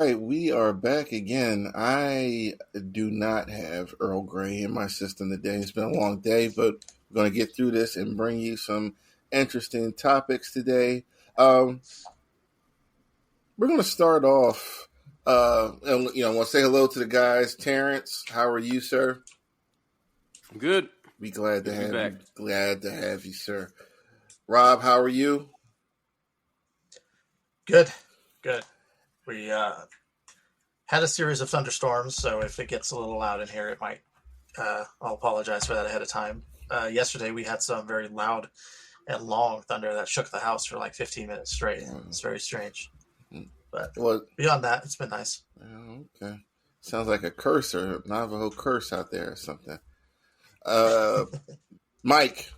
All right, we are back again. I do not have Earl Grey in my system today. It's been a long day, but we're going to get through this and bring you some interesting topics today. Um, we're going to start off, and I want to say hello to the guys. Terrence, how are you, sir? I'm good. Be glad Good to to be have back. you. Glad to have you, sir. Rob, how are you? Good, good. We had a series of thunderstorms, so if it gets a little loud in here, it might. I'll apologize for that ahead of time. Yesterday, we had some very loud and long thunder that shook the house for like 15 minutes straight. It's very strange. But Well, beyond that, it's been nice. okay. Sounds like a curse or Navajo curse out there or something. Uh, Mike,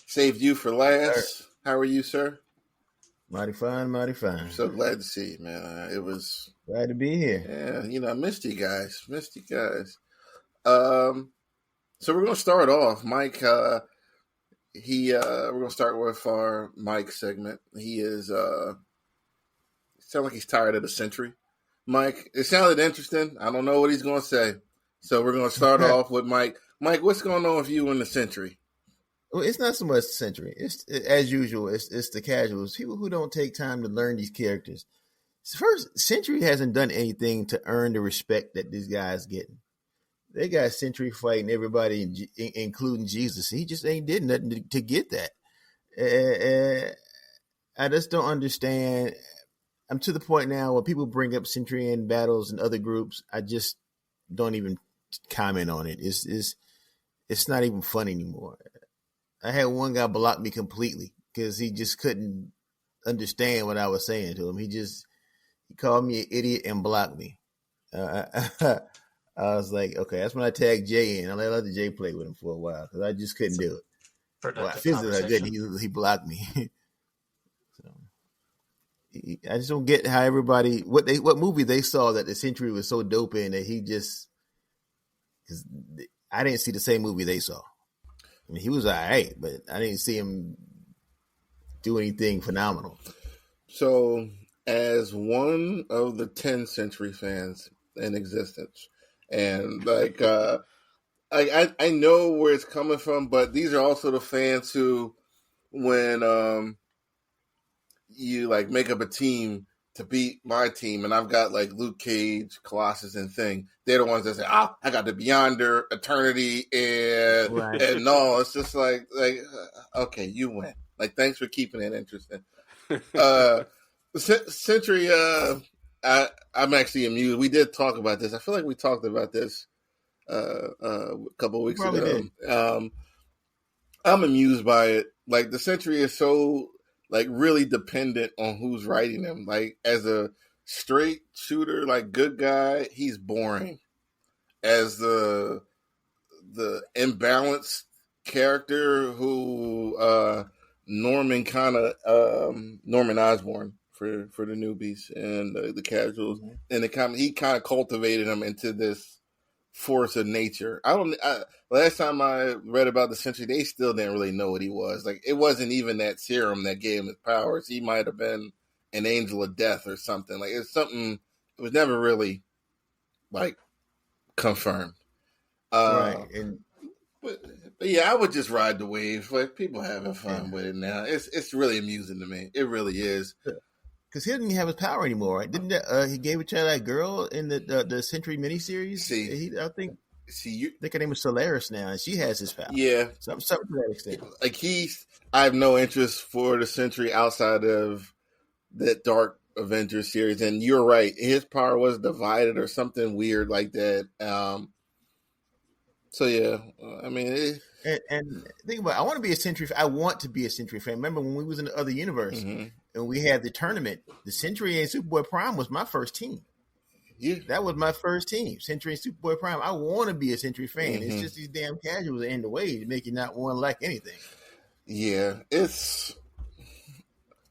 saved you for last. How are you, sir? Mighty fine, mighty fine. So glad to see you, man. It was Glad to be here. I missed you guys. So we're gonna start off. Mike, we're gonna start with our Mike segment. He is sound like he's tired of the century. Mike, it sounded interesting. I don't know what he's gonna say. So we're gonna start off with Mike. Mike, what's going on with you in the century? Well, it's not so much century. It's as usual. It's the casuals, people who don't take time to learn these characters. First, Century hasn't done anything to earn the respect that this guy's getting. They got Century fighting everybody, including Jesus. He just ain't did nothing to get that. I just don't understand. I'm to the point now where people bring up Century in battles and other groups. I just don't even comment on it. It's not even fun anymore. I had one guy block me completely because he just couldn't understand what I was saying to him. He called me an idiot and blocked me. I was like, okay, that's when I tagged Jay in. I let other Jay play with him for a while because I just couldn't do it. Well, physically I couldn't. He blocked me. So I just don't get how everybody what movie they saw that the Century was so dope in that he just, because I didn't see the same movie they saw. I mean, he was all right, but I didn't see him do anything phenomenal. So, as one of the 10 Century fans in existence, and like, I know where it's coming from, but these are also the fans who, when you like make up a team to beat my team, and I've got like Luke Cage, Colossus, and Thing. They're the ones that say, "Ah, I got the Beyonder, Eternity, and Right. and no." It's just like okay, you win. Like, thanks for keeping it interesting. Century. I'm actually amused. We did talk about this. I feel like we talked about this a couple of weeks ago. I'm amused by it. Like, the Century is so like really dependent on who's writing him. Like, as a straight shooter, like good guy, he's boring. As the imbalanced character who Norman Osborn for the newbies and the casuals, mm-hmm. And he kind of cultivated him into this force of nature. Last time I read about the Century, they still didn't really know what he was. Like, it wasn't even that serum that gave him his powers. He might have been an angel of death or something. Like, it's something. It was never really like confirmed. Right. But yeah, I would just ride the wave. Like, people having fun with it now. It's really amusing to me. It really is. Because he didn't have his power anymore, right? Didn't he gave it to that girl in the Century miniseries? I think her name is Solaris now, and she has his power. Yeah, something to that extent. Like, I have no interest for the Century outside of that Dark Avengers series. And you're right, his power was divided or something weird like that. So yeah, I mean, and think about it, I want to be a Century. I want to be a Century fan. Remember when we was in the other universe, mm-hmm. and we had the tournament? The Century and Superboy Prime was my first team. Yeah, that was my first team. Century and Superboy Prime. I want to be a Century fan. Mm-hmm. It's just these damn casuals are in the way to make you not want to like anything. Yeah,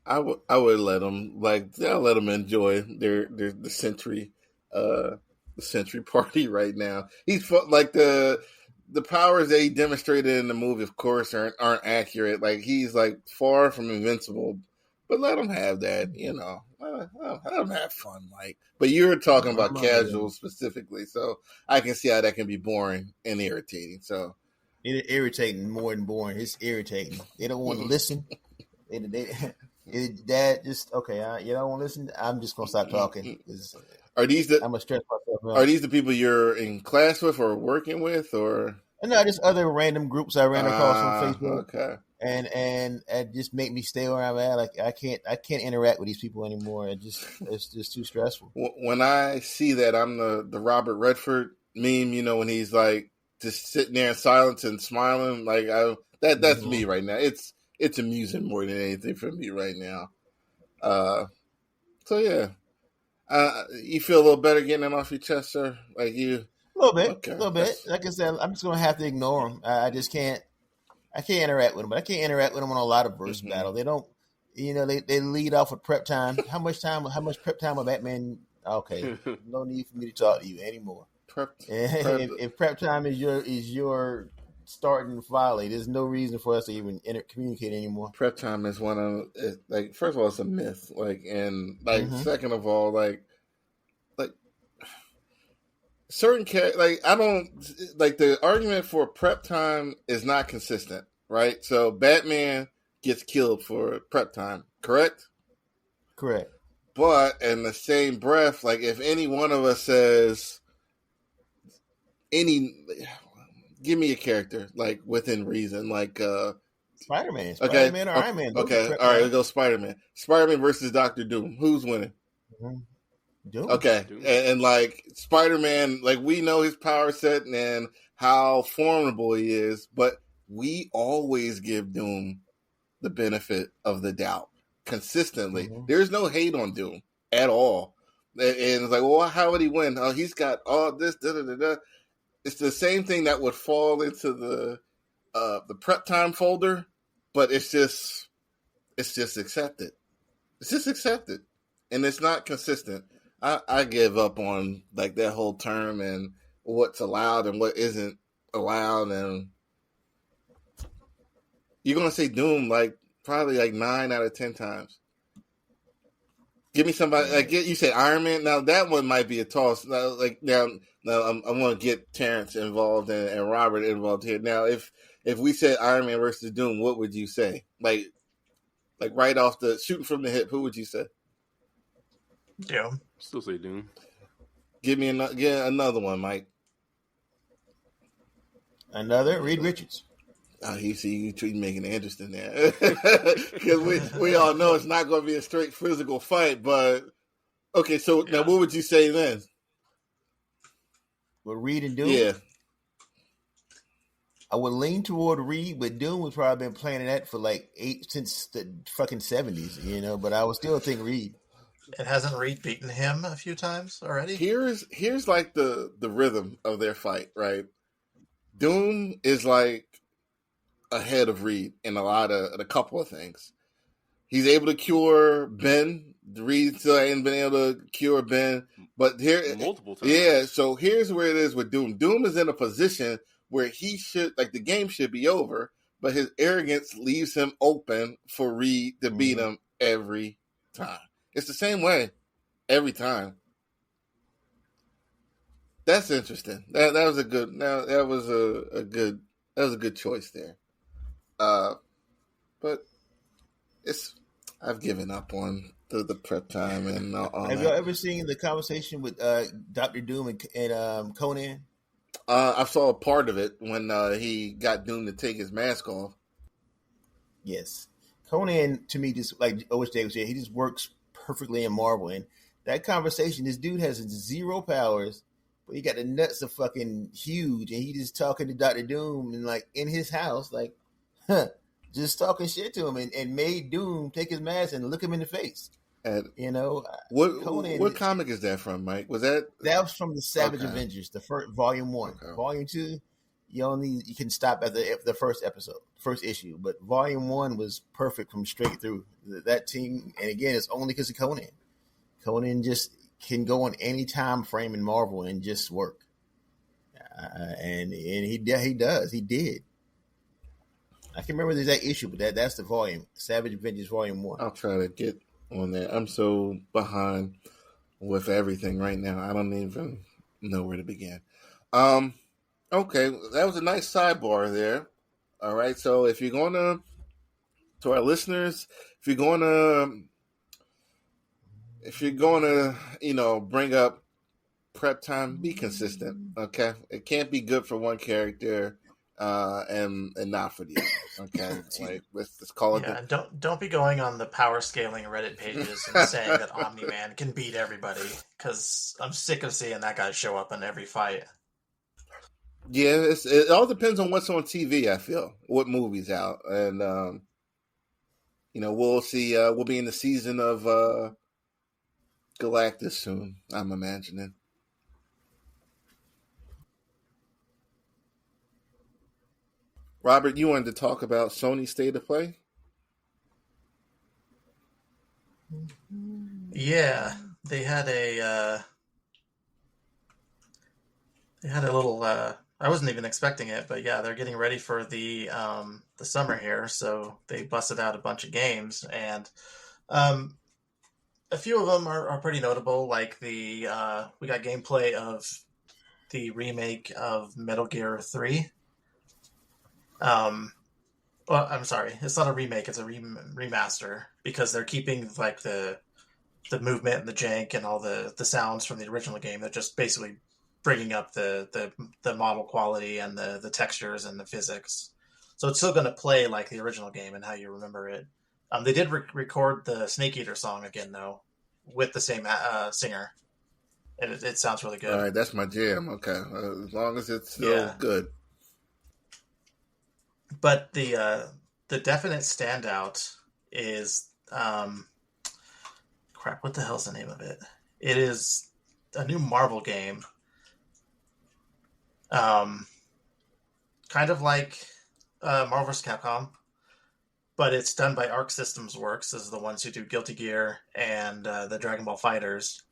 I would let them I'll let them enjoy the Century. The Century Party right now. He's like the powers that he demonstrated in the movie, of course, aren't accurate. Like, he's like far from invincible, but let them have that. Let them have fun. But you're talking about casual specifically, so I can see how that can be boring and irritating. So it's irritating more than boring. It's irritating. They don't want to listen. Dad, just okay. You don't want to listen. I'm just gonna stop talking. I'm gonna stress myself out. Are these the people you're in class with or working with, or no? Just other random groups I ran across on Facebook. Okay. And it just make me stay where I'm at. Like I can't interact with these people anymore. It's just too stressful. When I see that, I'm the Robert Redford meme. When he's like just sitting there in silence and smiling. That's me right now. It's amusing more than anything for me right now. So yeah, you feel a little better getting that off your chest, sir? Like you, a little bit. Like I said, I'm just gonna have to ignore them. I just can't. I can't interact with them, but I can't interact with them on a lot of verse battle. They don't, they lead off with prep time. How much prep time of Batman? Okay, no need for me to talk to you anymore. If prep time is your starting volley, there's no reason for us to even communicate anymore. Prep time is one of first of all, it's a myth. Second of all, certain I don't the argument for prep time is not consistent, right? So Batman gets killed for prep time, correct? Correct. But in the same breath, if any one of us says give me a character within reason, Spider-Man, okay, or Iron Man. Okay, all right, let's go Spider-Man. Spider-Man versus Dr. Doom. Who's winning? Mm-hmm. Doom. Okay, Doom. And Spider-Man, we know his power set and how formidable he is, but we always give Doom the benefit of the doubt consistently. Mm-hmm. There's no hate on Doom at all. And it's well, how would he win? Oh, he's got all this, da-da-da-da. It's the same thing that would fall into the prep time folder, but it's just accepted. It's just accepted, and it's not consistent. I give up on that whole term and what's allowed and what isn't allowed, and you're gonna say Doom probably 9 out of 10 times. Give me somebody you said Iron Man. Now that one might be a toss. Now I'm gonna get Terrence involved and Robert involved here. Now if we said Iron Man versus Doom, what would you say? Right off the shooting from the hip, who would you say? Doom. Still say Doom. Give me another one, Mike. Another Reed Richards. You making it interesting there, because we all know it's not going to be a straight physical fight. But okay, so now what would you say then? With Reed and Doom, yeah, I would lean toward Reed, but Doom has probably been playing that for since the fucking 70s, But I would still think Reed. It hasn't Reed beaten him a few times already? Here's the rhythm of their fight, right? Doom is ahead of Reed in a couple of things. He's able to cure Ben. Reed still ain't been able to cure Ben, but here multiple times. Yeah, so here's where it is with Doom. Doom is in a position where he should the game should be over, but his arrogance leaves him open for Reed to beat him every time. It's the same way every time. That's interesting. That was a good. Now that was a good choice there. But I've given up on the prep time and all. Have y'all ever seen the conversation with Dr. Doom and Conan? I saw a part of it when he got Doom to take his mask off. Yes, Conan to me just like OJ was saying, he just works perfectly in Marvel. And that conversation, this dude has 0 powers, but he got the nuts of fucking huge, and he just talking to Dr. Doom and in his house, just talking shit to him and made Doom take his mask and look him in the face. And Conan, what comic is that from, Mike? Was that from the Savage Avengers, the first volume 1. Okay. Volume 2, you can stop at the first issue, but volume 1 was perfect from straight through. That team, and again, it's only because of Conan. Conan just can go on any time frame in Marvel and just work, and he does. He did. I can't remember the exact issue, but that's the volume. Savage Vengeance Volume 1. I'll try to get on that. I'm so behind with everything right now. I don't even know where to begin. Okay, that was a nice sidebar there. All right, so if you're gonna, to our listeners, if you're gonna, bring up prep time, be consistent. Okay, it can't be good for one character, and not for the others. Okay, like let's call it. Yeah, and don't be going on the power scaling Reddit pages and saying that Omni Man can beat everybody, because I'm sick of seeing that guy show up in every fight. Yeah, it all depends on what's on TV. I feel what movie's out, and we'll see. We'll be in the season of Galactus soon. I'm imagining. Robert, you wanted to talk about Sony's State of Play? Yeah, they had a little. I wasn't even expecting it, but yeah, they're getting ready for the summer here, so they busted out a bunch of games, and a few of them are pretty notable. Like we got gameplay of the remake of Metal Gear 3. Well, I'm sorry, it's not a remake; it's a remaster, because they're keeping like the movement and the jank and all the sounds from the original game. They're just basically bringing up the model quality and the textures and the physics. So it's still going to play like the original game and how you remember it. They did record the Snake Eater song again, though, with the same singer. And it sounds really good. All right, that's my jam. Okay, as long as it's still good. But the definite standout is crap. What the hell's the name of it? It is a new Marvel game. Kind of like Marvel vs. Capcom, but it's done by Arc Systems Works. This is the ones who do Guilty Gear and the Dragon Ball Fighters,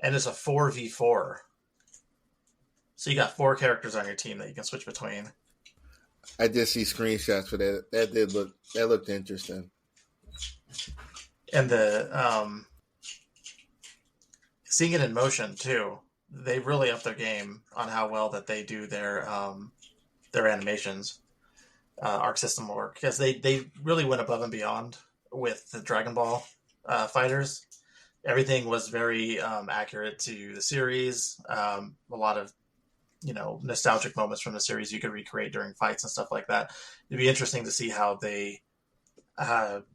and it's a 4v4. So you got 4 characters on your team that you can switch between. I did see screenshots for that. That looked interesting. And the seeing it in motion too, they really upped their game on how well that they do their animations. Arc System work, because they really went above and beyond with the Dragon Ball fighters. Everything was very accurate to the series. A lot of nostalgic moments from the series you could recreate during fights and stuff like that. It'd be interesting to see how they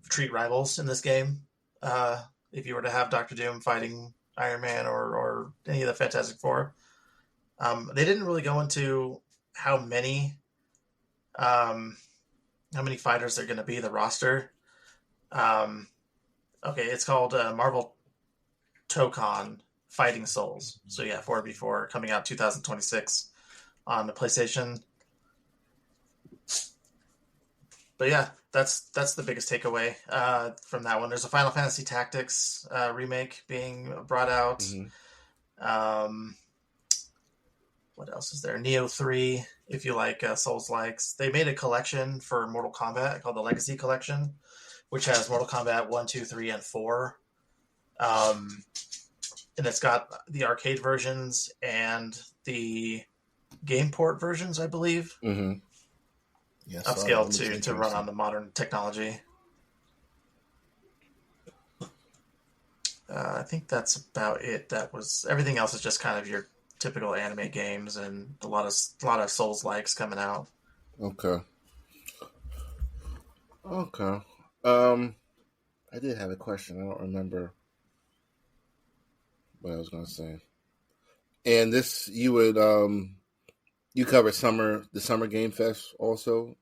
treat rivals in this game. If you were to have Doctor Doom fighting Iron Man or any of the Fantastic Four, they didn't really go into how many fighters are going to be the roster. Okay, it's called Marvel Tokon Fighting Souls. So yeah, 4v4 coming out 2026 on the PlayStation. But yeah, that's the biggest takeaway from that one. There's a Final Fantasy Tactics remake being brought out. Mm-hmm. What else is there? Neo 3, if you like Souls-likes. They made a collection for Mortal Kombat called the Legacy Collection, which has Mortal Kombat 1, 2, 3, and 4. And it's got the arcade versions and the game port versions, I believe. Mm-hmm. Yes, upscaled to run on the modern technology. I think that's about it. Everything else is just kind of your typical anime games and a lot of Souls-likes coming out. Okay. I did have a question. I don't remember what I was going to say. And this, you would you cover the Summer Game Fest also?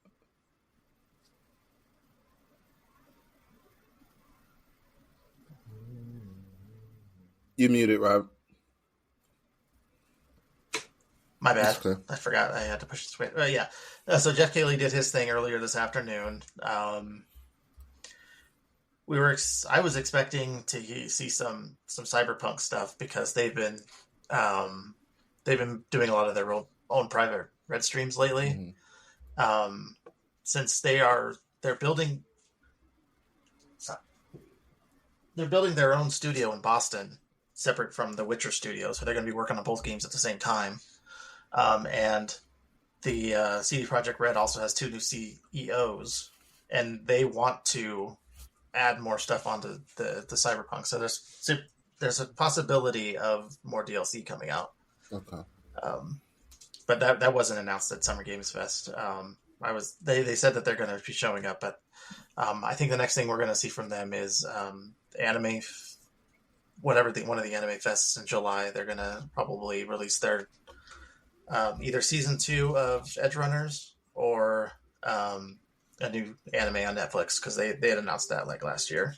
You muted, Rob. My bad. Okay. I forgot I had to push this way. Yeah. So Jeff Keighley did his thing earlier this afternoon. I was expecting to see some Cyberpunk stuff, because they've been doing a lot of their own private red streams lately. Mm-hmm. since they're building their own studio in Boston, separate from the Witcher studio, so they're going to be working on both games at the same time. And the CD Projekt Red also has 2 new CEOs, and they want to add more stuff onto the Cyberpunk. So there's a possibility of more DLC coming out. Okay. But that wasn't announced at Summer Games Fest. They said that they're going to be showing up, but I think the next thing we're going to see from them is anime, one of the anime fests in July. They're going to probably release their either season 2 of Edge Runners or a new anime on Netflix, because they had announced that like last year.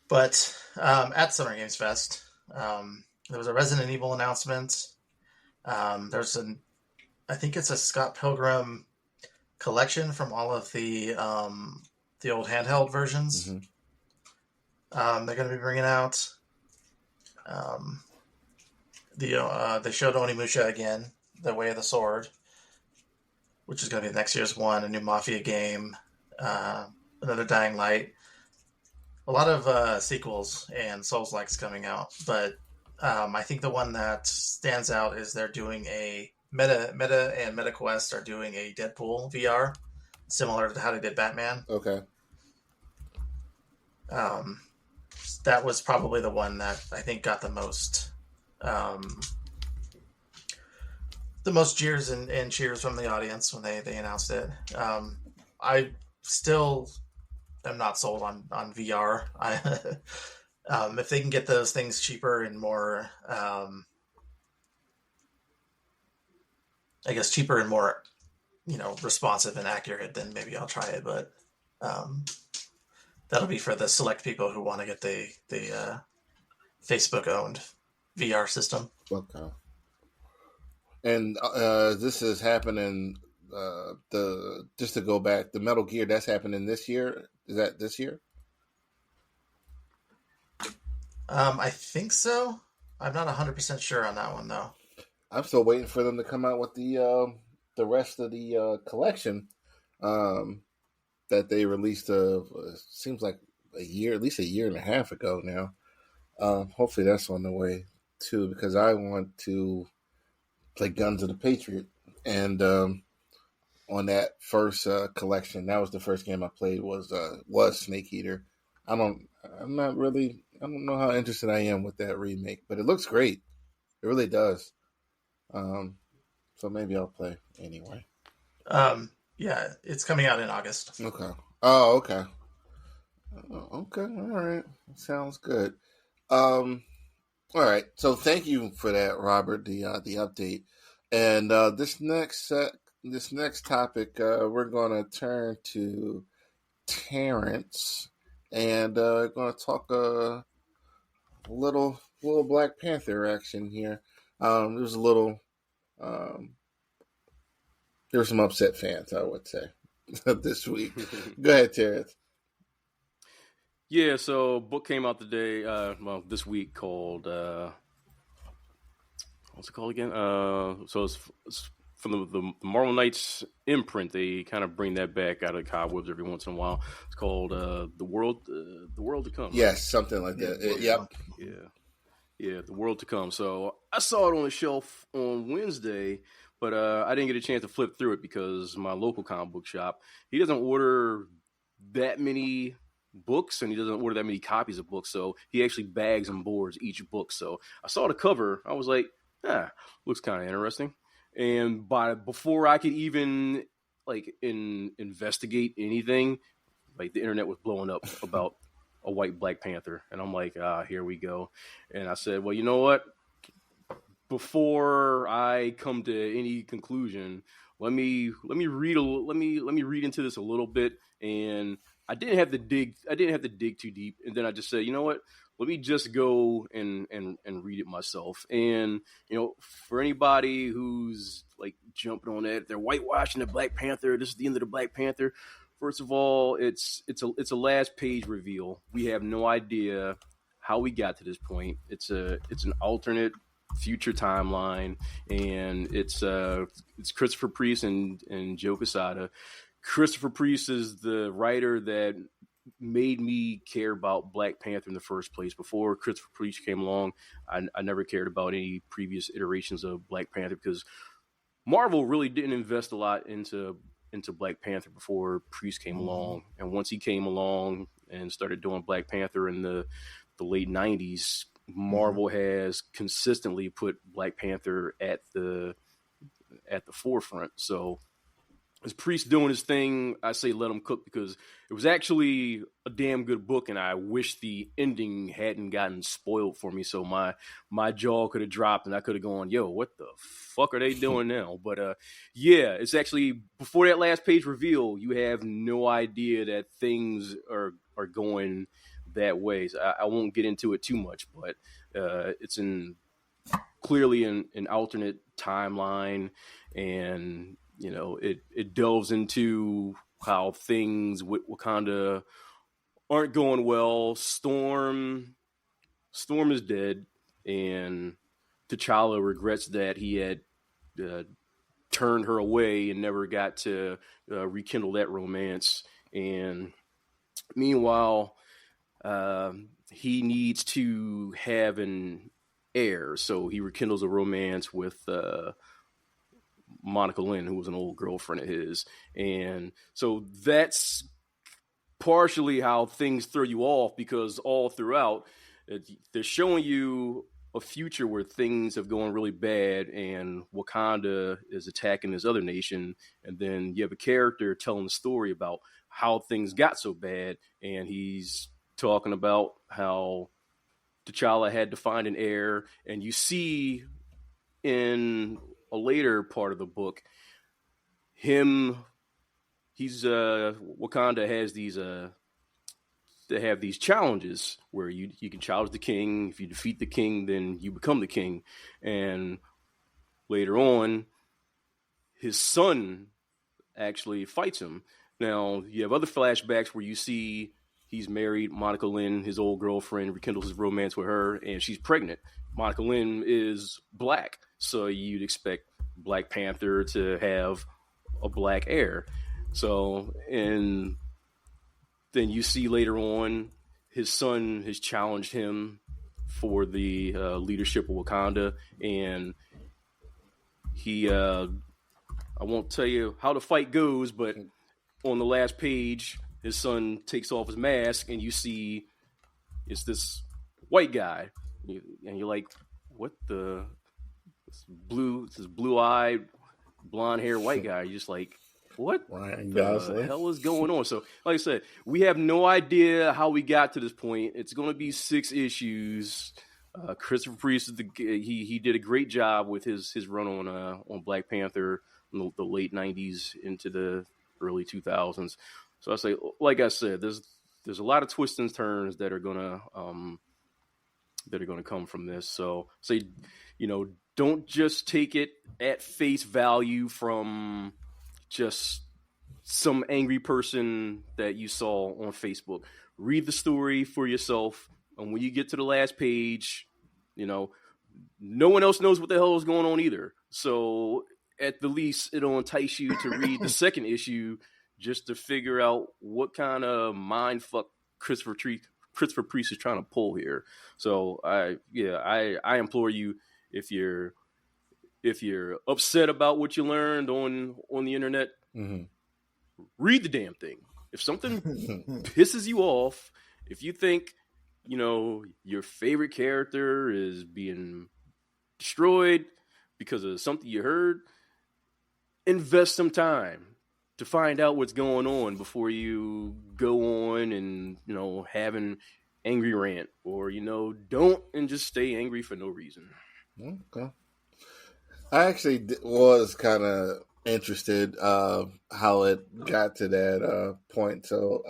But at Summer Games Fest, there was a Resident Evil announcement. There's I think it's a Scott Pilgrim collection from all of the old handheld versions. Mm-hmm. They're going to be bringing out. They showed Onimusha again, The Way of the Sword, which is going to be next year's one. A new Mafia game, another Dying Light. A lot of sequels and Souls-likes coming out, but I think the one that stands out is they're doing a Meta and MetaQuest are doing a Deadpool VR, similar to how they did Batman. Okay. That was probably the one that I think got the most jeers and cheers from the audience when they announced it. I still am not sold on VR. If they can get those things cheaper and more, cheaper and more, responsive and accurate, then maybe I'll try it. But that'll be for the select people who want to get the Facebook-owned VR system. Okay. And this is happening. Just to go back, the Metal Gear, that's happening this year. Is that this year? I think so. I'm not 100% sure on that one though. I'm still waiting for them to come out with the rest of the collection that they released. Seems like at least a year and a half ago now. Hopefully that's on the way too, because I want to play Guns of the Patriot, and on that first collection, that was the first game I played was Snake Eater. I don't know how interested I am with that remake, but it looks great. It really does. So maybe I'll play anyway. Yeah, it's coming out in August. Okay. Oh, okay. Okay. All right. Sounds good. All right. So thank you for that, Robert. The update, and this next topic, we're going to turn to Terrence, and going to talk a little Black Panther action here. There were some upset fans, I would say, this week. Go ahead, Terrence. Yeah, so a book came out today, this week called, what's it called again? So it's from the Marvel Knights imprint. They kind of bring that back out of cobwebs every once in a while. It's called The World to Come. Yes, something like that. Yep. Yeah, The World to Come. So I saw it on the shelf on Wednesday, but I didn't get a chance to flip through it because my local comic book shop, he doesn't order that many books, and he doesn't order that many copies of books, so he actually bags and boards each book. So I saw the cover, I was like, looks kind of interesting. And before I could even investigate anything, like the internet was blowing up about a white Black Panther, and I'm like, here we go. And I said, well, you know what? Before I come to any conclusion, let me read into this a little bit. And I didn't have to dig too deep. And then I just said, you know what? Let me just go and read it myself. And, for anybody who's like jumping on that, they're whitewashing the Black Panther. This is the end of the Black Panther. First of all, it's a last page reveal. We have no idea how we got to this point. It's an alternate future timeline, and it's Christopher Priest and Joe Quesada Christopher Priest is the writer that made me care about Black Panther in the first place. Before Christopher Priest came along, I never cared about any previous iterations of Black Panther because Marvel really didn't invest a lot into Black Panther before Priest came along. And once he came along and started doing Black Panther in the late 90s, Marvel has consistently put Black Panther at the forefront. So as Priest doing his thing, I say let him cook because it was actually a damn good book, and I wish the ending hadn't gotten spoiled for me. So my jaw could have dropped, and I could have gone, "Yo, what the fuck are they doing now?" But yeah, it's actually before that last page reveal, you have no idea that things are going that way. So I won't get into it too much, but it's clearly an alternate timeline, and it delves into how things with Wakanda aren't going well. Storm is dead, and T'Challa regrets that he had turned her away and never got to rekindle that romance. And meanwhile, he needs to have an heir, so he rekindles a romance with Monica Lynn, who was an old girlfriend of his. And so that's partially how things throw you off, because all throughout they're showing you a future where things have gone really bad and Wakanda is attacking this other nation, and then you have a character telling the story about how things got so bad, and he's talking about how T'Challa had to find an heir. And you see in a later part of the book, Wakanda has these they have these challenges where you can challenge the king. If you defeat the king, then you become the king. And later on, his son actually fights him. Now, you have other flashbacks where you see he's married, Monica Lynn, his old girlfriend, rekindles his romance with her, and she's pregnant. Monica Lynn is black, so you'd expect Black Panther to have a black heir. So, and then you see later on, his son has challenged him for the leadership of Wakanda, and he, I won't tell you how the fight goes, but on the last page, his son takes off his mask, and you see it's this white guy, and you're like, "What the? This blue-eyed, blonde-haired white guy." You're just like, "What the hell is going on?" So, like I said, we have no idea how we got to this point. It's going to be 6 issues. Christopher Priest he did a great job with his run on Black Panther in the late 90s into the early 2000s. So I say, like I said, there's a lot of twists and turns that are gonna come from this. So say, don't just take it at face value from just some angry person that you saw on Facebook. Read the story for yourself, and when you get to the last page, no one else knows what the hell is going on either. So at the least, it'll entice you to read the second issue just to figure out what kind of mind fuck Christopher Priest is trying to pull here. So I implore you, if you're upset about what you learned on the internet, read the damn thing. If something pisses you off, if you think your favorite character is being destroyed because of something you heard, invest some time to find out what's going on before you go on and have an angry rant, or don't and just stay angry for no reason. Okay. I actually was kind of interested how it got to that point, so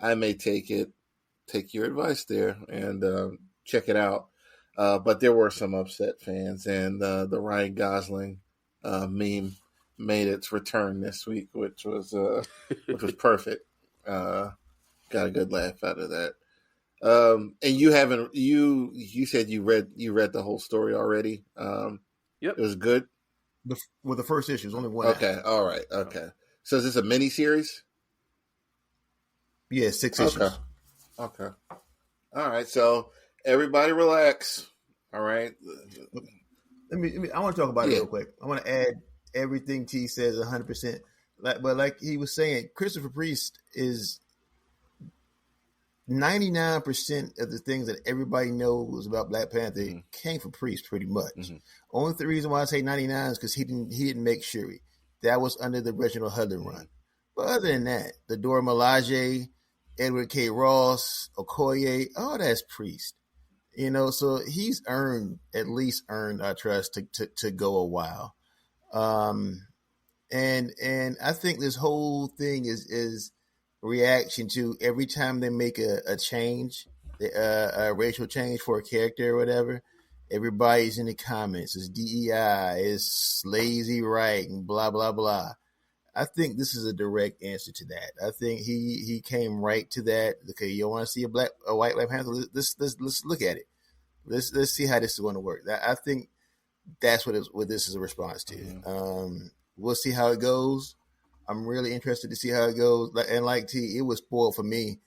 I may take your advice there and check it out. But there were some upset fans, and the Ryan Gosling meme made its return this week, which was perfect. Got a good laugh out of that. And you said you read the whole story already. Yep. It was good. The first issue is only one. Okay, all right, okay. So is this a mini series? Yeah, 6 Okay. issues. Okay. All right. So everybody relax. All right. I want to talk about it Yeah. real quick. I want to add everything T says 100%. Like he was saying, Christopher Priest is 99% of the things that everybody knows about Black Panther came from Priest, pretty much. Only the reason why I say 99 is because he didn't make Shuri. That was under the original Hudlin run. But other than that, the Dora Milaje, Edward K. Ross, Okoye, all that's Priest. You know, so he's at least earned our trust to go a while. And I think this whole thing is reaction to every time they make a change, a racial change for a character or whatever, everybody's in the comments. It's DEI, it's lazy right, and blah blah blah. I think this is a direct answer to that. I think he came right to that. Okay, you want to see a white Black Panther? Let's look at it. Let's see how this is going to work. I think that's what this is a response to. We'll see how it goes. I'm really interested to see how it goes. And like T, it was spoiled for me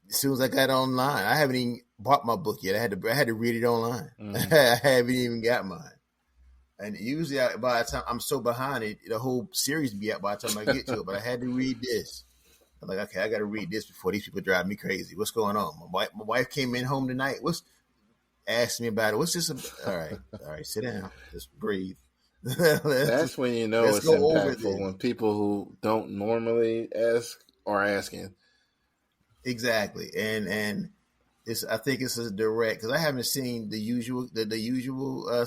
as soon as I got online. I haven't even bought my book yet. I had to read it online. I haven't even got mine. And usually, by the time I'm so behind it, the whole series will be out by the time I get to it. But I had to read this. I'm like, okay, I got to read this before these people drive me crazy. What's going on? My wife came in home tonight. Asked me about it. What's this? All right, sit down. Just breathe. That's when you know it's impactful, when people who don't normally ask are asking. Exactly, and I think it's a direct, because I haven't seen the usual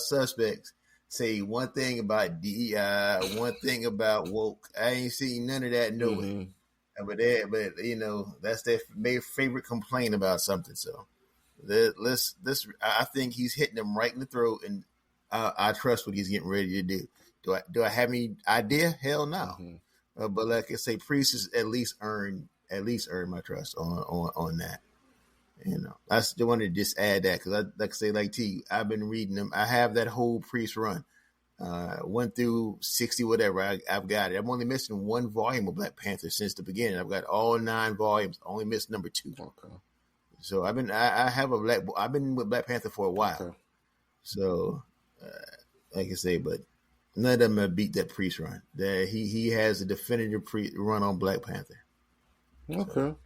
suspects say one thing about DEI, one thing about woke. I ain't seen none of that nowhere. But you know, that's their favorite complaint about something. So I think he's hitting them right in the throat, and I trust what he's getting ready to do. Do I have any idea? Hell no. But like I say, Priest has at least earned my trust on that. You know, I still wanted to just add that, because like T, I've been reading them. I have that whole Priest run, 1 through 60, whatever. I've got it. I'm only missing 1 volume of Black Panther since the beginning. I've got all 9 volumes. Only missed number 2. Okay. So I've been with Black Panther for a while. Okay. So, like I say, but none of them have beat that Priest run. He has a definitive run on Black Panther. Okay.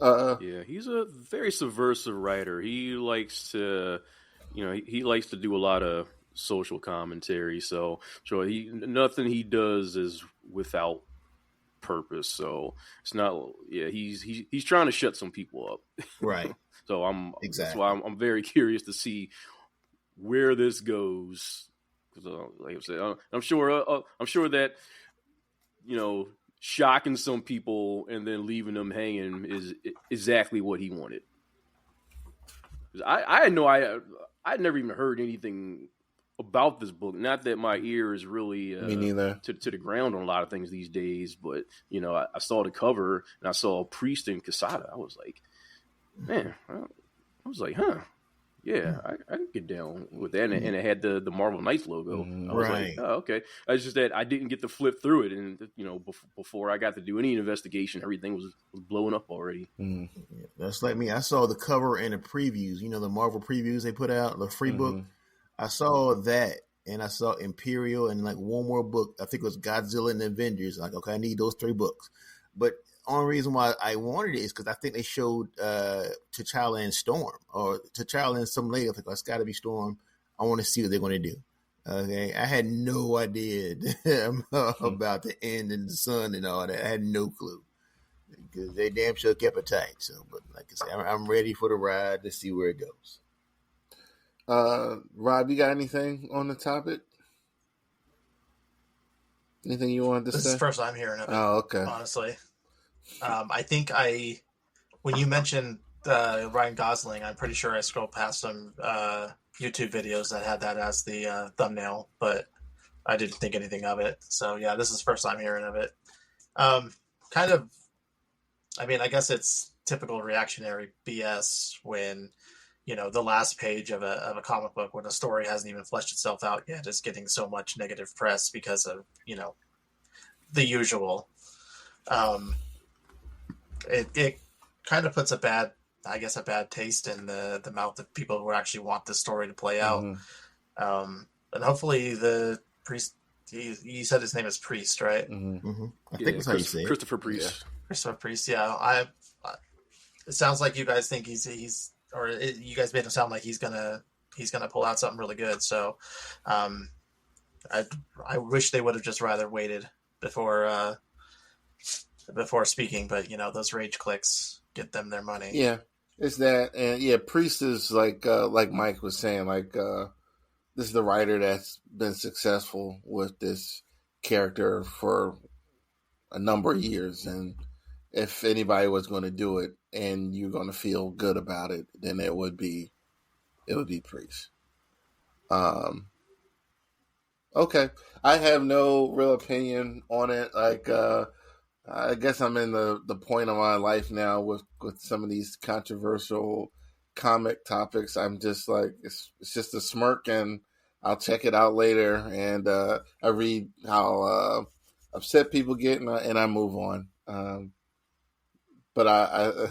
Yeah, he's a very subversive writer. He likes to, he likes to do a lot of social commentary. So nothing he does is without purpose. So it's not. Yeah, he's trying to shut some people up. Right. So that's why I'm very curious to see where this goes. Because, like I said, I'm sure that shocking some people and then leaving them hanging is exactly what he wanted. I'd never even heard anything about this book. Not that my ear is really me neither to the ground on a lot of things these days, but I saw the cover and I saw Priest and Quesada. I was like, man, huh. Yeah, I can get down with that. And it had the Marvel Knights logo. I was like, oh, okay. It's just that I didn't get to flip through it. And, before I got to do any investigation, everything was blowing up already. Yeah, that's like me. I saw the cover and the previews, the Marvel previews they put out, the free book. I saw that, and I saw Imperial and like one more book. I think it was Godzilla and the Avengers. Like, okay, I need those 3 books. But only reason why I wanted it is because I think they showed T'Challa and Storm, or T'Challa and some lady. I think it's got to be Storm. I want to see what they're going to do. Okay, I had no idea about the end and the sun and all that. I had no clue, because they damn sure kept it tight. So, but like I said, I'm ready for the ride to see where it goes. Rob, you got anything on the topic? Anything you wanted to say? This is the first I'm hearing of it. Oh, okay. Honestly. I think when you mentioned Ryan Gosling, I'm pretty sure I scrolled past some YouTube videos that had that as the thumbnail, but I didn't think anything of it. So yeah, this is the first time hearing of it. I guess it's typical reactionary BS when, the last page of a comic book, when a story hasn't even fleshed itself out yet, is getting so much negative press because of, the usual. It kind of puts a bad taste in the mouth of people who actually want this story to play out. And hopefully the priest. You said his name is Priest, right? I think that's how you say it. Christopher Priest. Yeah. Christopher Priest. Yeah, it sounds like you guys think you guys made him sound like he's gonna pull out something really good. So, I wish they would have just rather waited before speaking. But those rage clicks get them their money. Yeah, it's that, and Priest is like Mike was saying, this is the writer that's been successful with this character for a number of years, and if anybody was going to do it and you're going to feel good about it, then it would be Priest. Okay, I have no real opinion on it. I guess I'm in the point of my life now with some of these controversial comic topics. I'm just like, it's just a smirk, and I'll check it out later, and I read how upset people get, and I move on. But I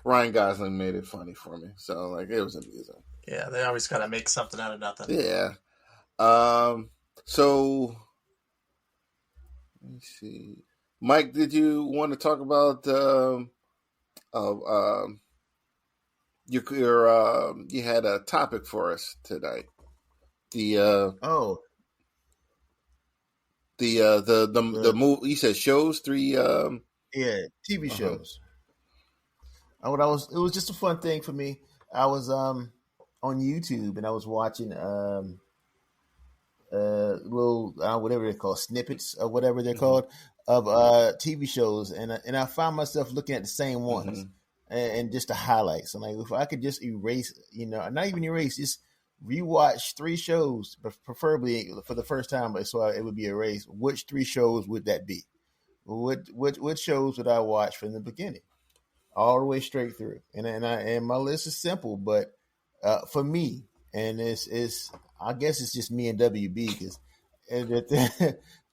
Ryan Gosling made it funny for me, so it was amusing. Yeah, they always gotta make something out of nothing. Yeah. So let me see, Mike, did you want to talk about you had a topic for us tonight? The movie, you said shows, 3 TV shows. It was just a fun thing for me. I was on YouTube and I was watching little whatever they're called, snippets or whatever they're called of TV shows, and I found myself looking at the same ones and just the highlights. I'm like, if I could just erase, not even erase, just rewatch 3 shows, but preferably for the first time, so it would be erased. Which 3 shows would that be? What shows would I watch from the beginning, all the way straight through? And my list is simple, but for me, and it's I guess it's just me and WB, because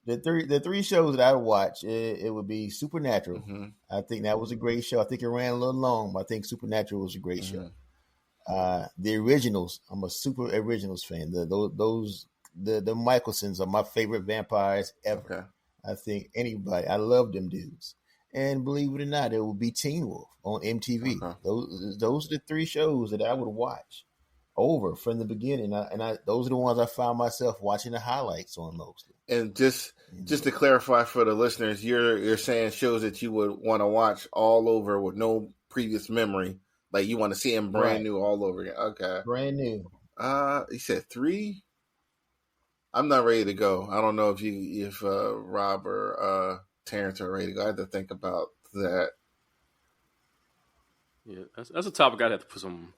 the 3 shows that I would watch, it would be Supernatural. I think that was a great show. I think it ran a little long, but I think Supernatural was a great show. The originals, I'm a super originals fan. The Michelsons are my favorite vampires ever. Okay. I think I love them dudes. And believe it or not, it will be Teen Wolf on MTV. Okay. Those are the 3 shows that I would watch over from the beginning. Those are the ones I found myself watching the highlights on mostly. And just to clarify for the listeners, you're saying shows that you would want to watch all over with no previous memory, like you want to see them brand new all over again. Okay, brand new. You said 3. I'm not ready to go. I don't know if Rob or Terrence are ready to go. I have to think about that. Yeah, that's a topic I'd have to put some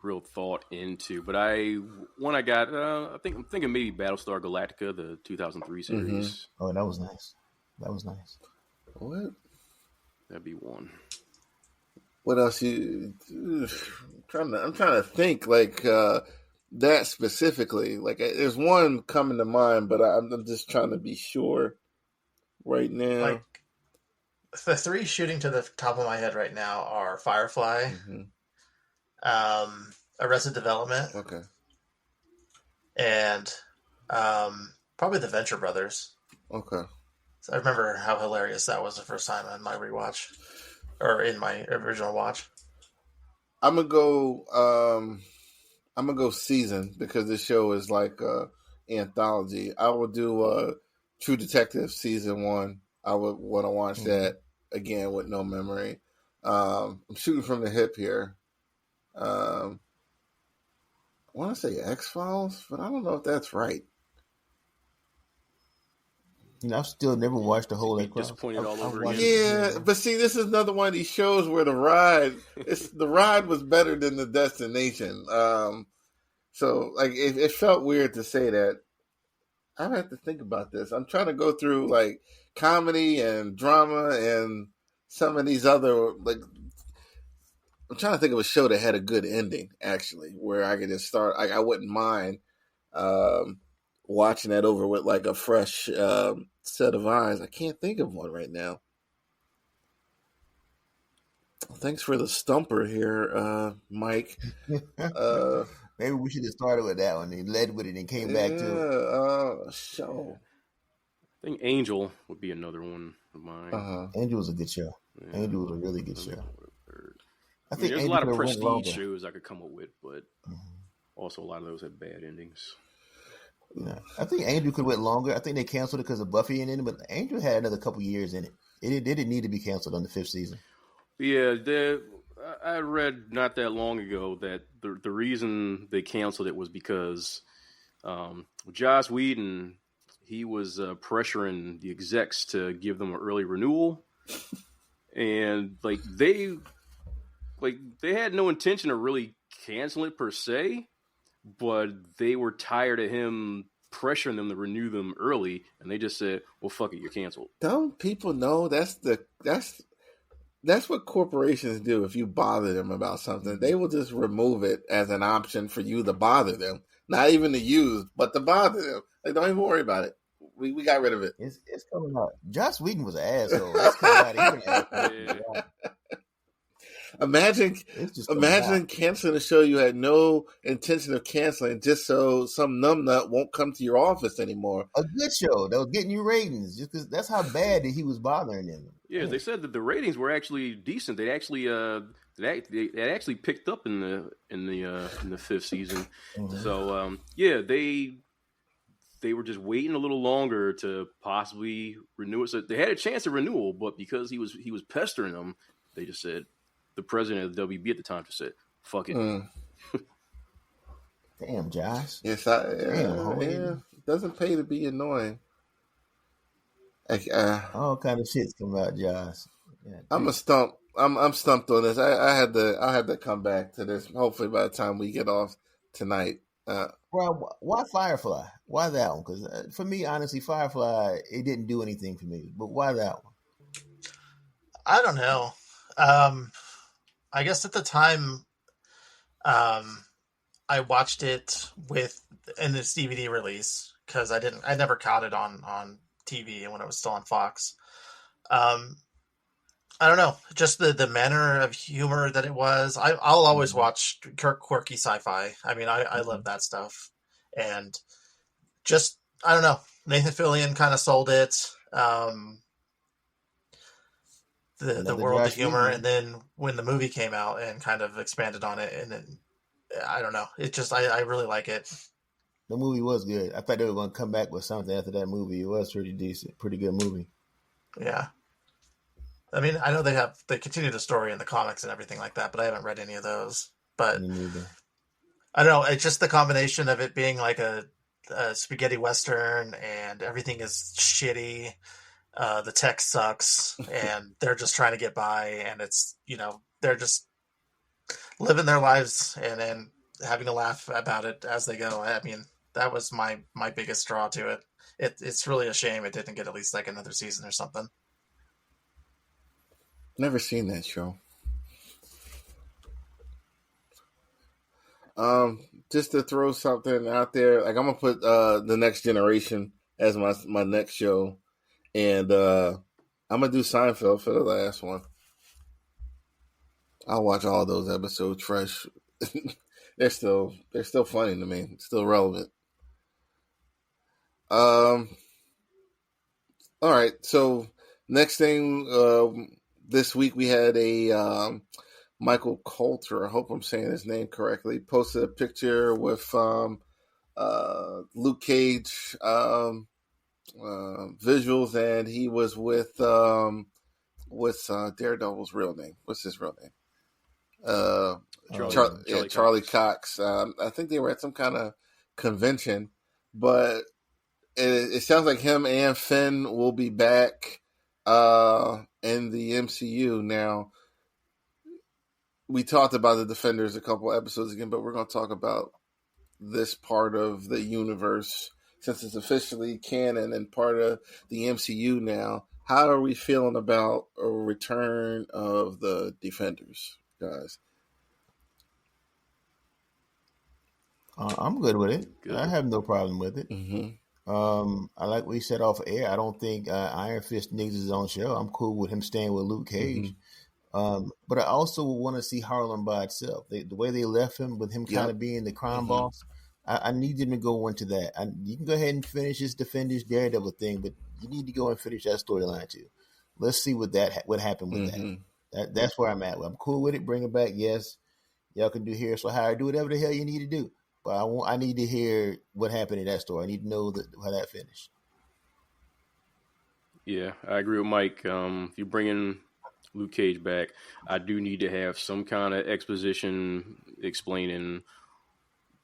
real thought into. But I'm thinking maybe Battlestar Galactica, the 2003 series. Oh, that was nice. What? That'd be one. What else I'm trying to think that specifically. There's one coming to mind, but I'm just trying to be sure right now. The 3 shooting to the top of my head right now are Firefly, Arrested Development, okay, and probably the Venture Brothers. Okay. So I remember how hilarious that was the first time in my rewatch, or in my original watch. I'm gonna go season, because this show is like anthology. I will do True Detective season 1. I would want to watch that again with no memory. I'm shooting from the hip here. I want to say X-Files, but I don't know if that's right. I've still never watched the whole X-Files. Disappointed all over again. Yeah, but see, this is another one of these shows where the ride was better than the destination. So it felt weird to say that. I have to think about this. I'm trying to go through comedy and drama and some of these other I'm trying to think of a show that had a good ending, actually, where I could just start. I wouldn't mind watching that over with a fresh set of eyes. I can't think of one right now. Thanks for the stumper here, Mike. Maybe we should have started with that one and led with it and came back to it. Show. I think Angel would be another one of mine. Angel was a good show. Yeah. Angel was a really good show. I think there's a lot of prestige shows I could come up with, but also a lot of those had bad endings. Yeah. I think Angel could have went longer. I think they canceled it because of Buffy in it, but Angel had another couple years in it. It didn't need to be canceled on the 5th season. Yeah, I read not that long ago that the reason they canceled it was because Joss Whedon, he was pressuring the execs to give them an early renewal, and they had no intention of really canceling it per se, but they were tired of him pressuring them to renew them early, and they just said, "Well, fuck it, you're canceled." Don't people know that's what corporations do? If you bother them about something, they will just remove it as an option for you to bother them, not even to use, but to bother them. Like, don't even worry about it. We got rid of it. It's coming out. Joss Whedon was an asshole. That's coming out. Yeah. Imagine canceling a show you had no intention of canceling just so some numbnut won't come to your office anymore. A good show that was getting you ratings, just because that's how bad that he was bothering them. Yeah, they said that the ratings were actually decent. They actually they actually picked up in the 5th season. So they were just waiting a little longer to possibly renew it. So they had a chance of renewal, but because he was pestering them, they just said, the president of the WB at the time just said, "Fuck it." Damn, Josh. Yes, it doesn't pay to be annoying. All kind of shit's come out, Josh. Yeah, I'm stumped on this. I had to come back to this. Hopefully, by the time we get off tonight. Well, why Firefly? Why that one? Because for me, honestly, Firefly, it didn't do anything for me. But why that one? I don't know. I guess at the time, I watched it in this DVD release because I never caught it on TV when it was still on Fox. I don't know, just the manner of humor that it was. I'll always watch quirky sci-fi. I mean, I love that stuff, and just I don't know. Nathan Fillion kind of sold it. The world of humor, and then when the movie came out and kind of expanded on it, and then I don't know, it just I really like it. The movie was good. I thought they were going to come back with something after that movie. It was pretty decent, pretty good movie. Yeah, I mean, I know they continue the story in the comics and everything like that, but I haven't read any of those. But I don't know, it's just the combination of it being like a spaghetti western and everything is shitty. The tech sucks and they're just trying to get by, and it's, they're just living their lives and having to laugh about it as they go. I mean, that was my biggest draw to it. It's really a shame it didn't get at least like another season or something. Never seen that show. Just to throw something out there, like I'm gonna put The Next Generation as my next show. And I'm gonna do Seinfeld for the last one. I'll watch all those episodes fresh. they're still funny to me. Still relevant. All right. So next thing, this week we had a Michael Coulter. I hope I'm saying his name correctly. Posted a picture with Luke Cage. Visuals, and he was with Daredevil's real name. What's his real name? Charlie Cox. I think they were at some kind of convention, but it sounds like him and Finn will be back in the MCU. Now, we talked about the Defenders a couple episodes again, but we're going to talk about this part of the universe since it's officially canon and part of the MCU now. How are we feeling about a return of the Defenders, guys? I'm good with it. Good. I have no problem with it. Mm-hmm. I like what he said off air. I don't think Iron Fist needs his own show. I'm cool with him staying with Luke Cage. But I also want to see Harlem by itself. The way they left him, with him kind Yep. of being the crime boss, I need them to go into that. You can go ahead and finish his Defenders Daredevil thing, but you need to go and finish that storyline too. Let's see what happened with that. That's where I'm at. I'm cool with it. Bring it back. Yes, y'all can do here. So how do whatever the hell you need to do. But I need to hear what happened in that story. I need to know how that finished. Yeah, I agree with Mike. If you're bringing Luke Cage back, I do need to have some kind of exposition explaining,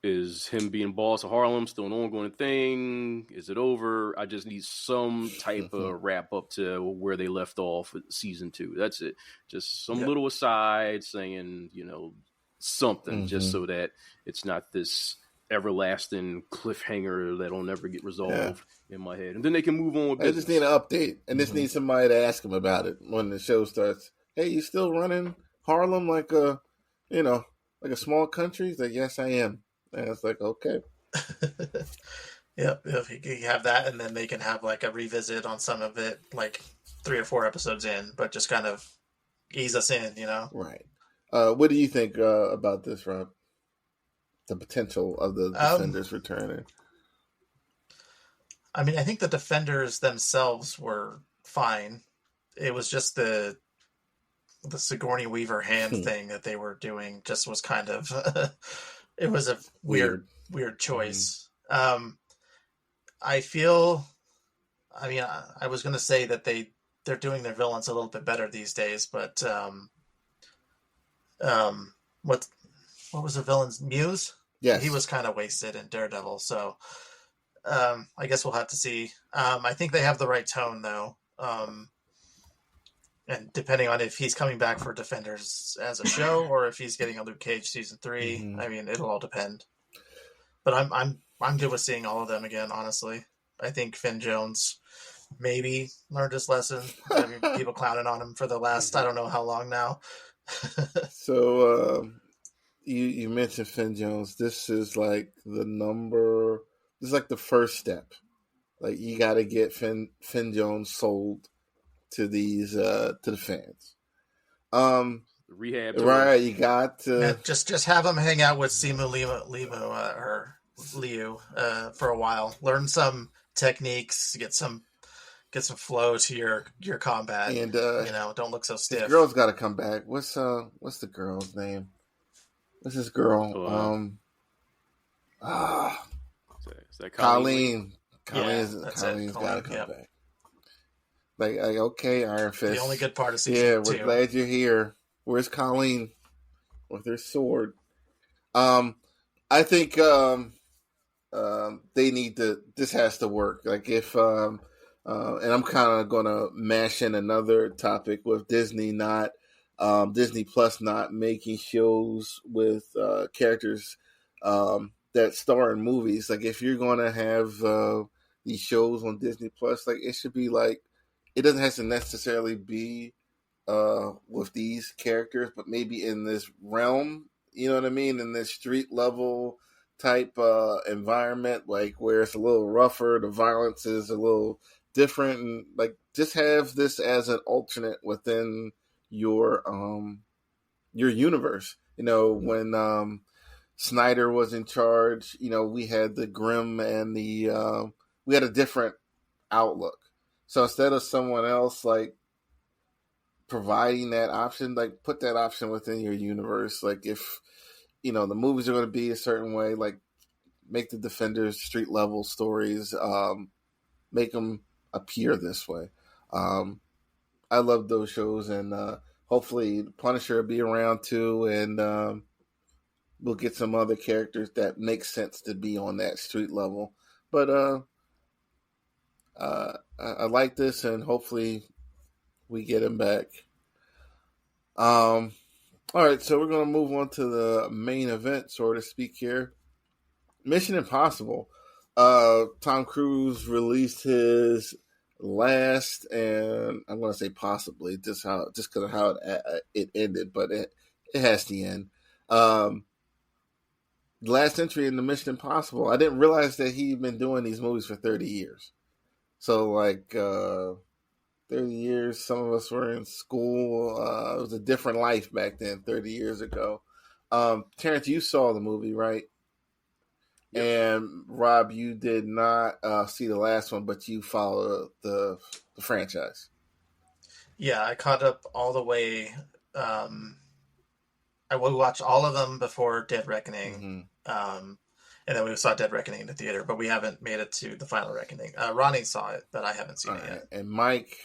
is him being boss of Harlem still an ongoing thing? Is it over? I just need some type of wrap up to where they left off with season 2. That's it. Just some little aside saying, something, just so that it's not this everlasting cliffhanger that'll never get resolved in my head. And then they can move on with business. I just need an update. I just need somebody to ask him about it when the show starts. Hey, you still running Harlem like a small country? He's like, yes, I am. And it's like, okay. Yep, if you have that, and then they can have like a revisit on some of it, like 3 or 4 episodes in, but just kind of ease us in, Right. What do you think about this, Rob? The potential of the Defenders returning. I mean, I think the Defenders themselves were fine. It was just the Sigourney Weaver hand thing that they were doing just was kind of it was a weird choice. I feel, I mean, I was going to say that they're doing their villains a little bit better these days, but what was the villain's Muse? Yes. He was kind of wasted in Daredevil, so I guess we'll have to see. I think they have the right tone, though. And depending on if he's coming back for Defenders as a show or if he's getting a Luke Cage season 3, I mean, it'll all depend. But I'm good with seeing all of them again, honestly. I think Finn Jones maybe learned his lesson. I mean, people clowning on him for the last, I don't know how long now. So, you mentioned Finn Jones. This is like this is like the first step. Like, you got to get Finn Jones sold to these to the fans. Rehab, right? You got to just have him hang out with Simu Liu for a while. Learn some techniques. Get some flow to your combat. And don't look so stiff. The girl's got to come back. What's the girl's name? What's this girl? Is that Colleen? Colleen's got to come back. Like, okay, Iron Fist. The only good part of season 2. We're glad you're here. Where's Colleen with her sword? I think they need to. This has to work. Like, if and I'm kind of gonna mash in another topic with Disney Disney Plus not making shows with characters that star in movies. Like, if you're gonna have these shows on Disney Plus, like, it should be like, it doesn't have to necessarily be with these characters, but maybe in this realm, you know what I mean? In this street level type environment, like where it's a little rougher, the violence is a little different, and like just have this as an alternate within your universe. When Snyder was in charge, we had the grim and we had a different outlook. So instead of someone else like providing that option, like put that option within your universe. Like, if the movies are going to be a certain way, like make the Defenders street level stories, make them appear this way. I love those shows, and hopefully Punisher will be around too, and we'll get some other characters that make sense to be on that street level. But I like this, and hopefully we get him back. All right, so we're going to move on to the main event, so to speak here. Mission Impossible. Tom Cruise released his last, and I'm going to say possibly, just because of how it ended, but it has to end. last entry in the Mission Impossible. I didn't realize that he'd been doing these movies for 30 years. So, like, 30 years, some of us were in school. It was a different life back then, 30 years ago. Terrence, you saw the movie, right? Yep. And Rob, you did not see the last one, but you followed the franchise. Yeah, I caught up all the way. I would watch all of them before Dead Reckoning. Mm-hmm. And then we saw Dead Reckoning in the theater, but we haven't made it to the final Reckoning. Ronnie saw it, but I haven't seen it yet. And Mike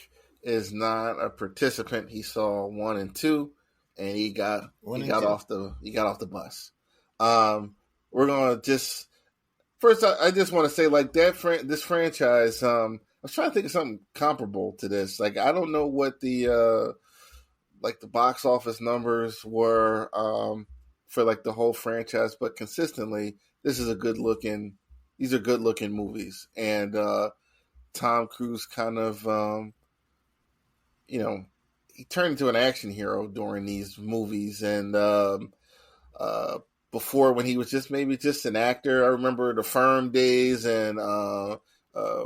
is not a participant. He saw 1 and 2, and he got off the bus. We're gonna just first. I just want to say, like, this franchise. I was trying to think of something comparable to this. Like, I don't know what the box office numbers were for like the whole franchise, but consistently, these are good looking movies, and Tom Cruise kind of he turned into an action hero during these movies, and before, when he was just an actor. I remember The Firm days, and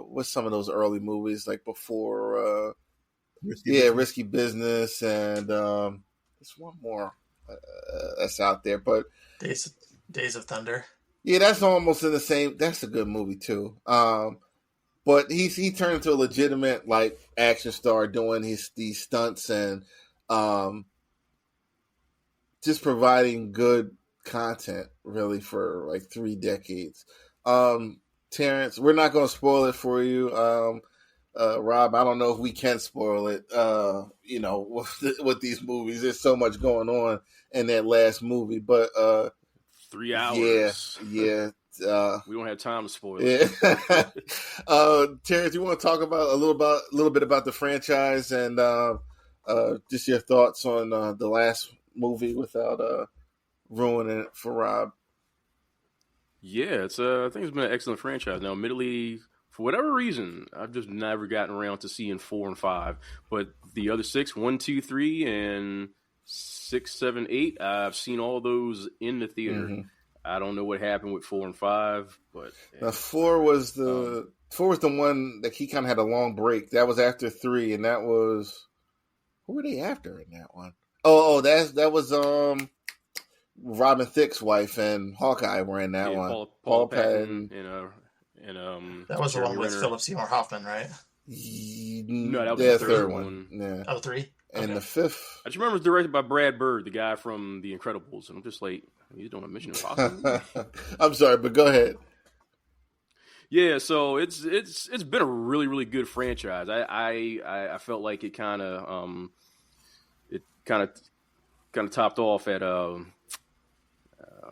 what's some of those early movies like before Risky Business, and there's one more that's out there, but Days of Thunder. Yeah, that's almost in the same. That's a good movie too. But he turned into a legitimate like action star doing these stunts and just providing good content really for like 3 decades. Terrence, we're not going to spoil it for you. Rob, I don't know if we can spoil it. With these movies, there's so much going on in that last movie, but 3 hours. Yeah. We don't have time to spoil it. Yeah. Terrence, you want to talk about a little bit about the franchise and just your thoughts on the last movie without ruining it for Rob? Yeah, I think it's been an excellent franchise. Now, admittedly, for whatever reason, I've just never gotten around to seeing 4 and 5. But the other 6, 1, 2, 3, and 6, 7, 8, I've seen all those in the theater. Mm-hmm. I don't know what happened with 4 and 5, but now 4 was the one that he kind of had a long break. That was after 3, and that was who were they after in that one? That was Robin Thicke's wife and Hawkeye were in that one. Paul Patton and that was the one with Philip Seymour Hoffman, right? No, that was the third one. Yeah. Oh, 3. And the 5th. I just remember it was directed by Brad Bird, the guy from The Incredibles, and I'm just like, he's doing a Mission Impossible. I'm sorry, but go ahead. Yeah, so it's been a really, really good franchise. I felt like it kind of topped off at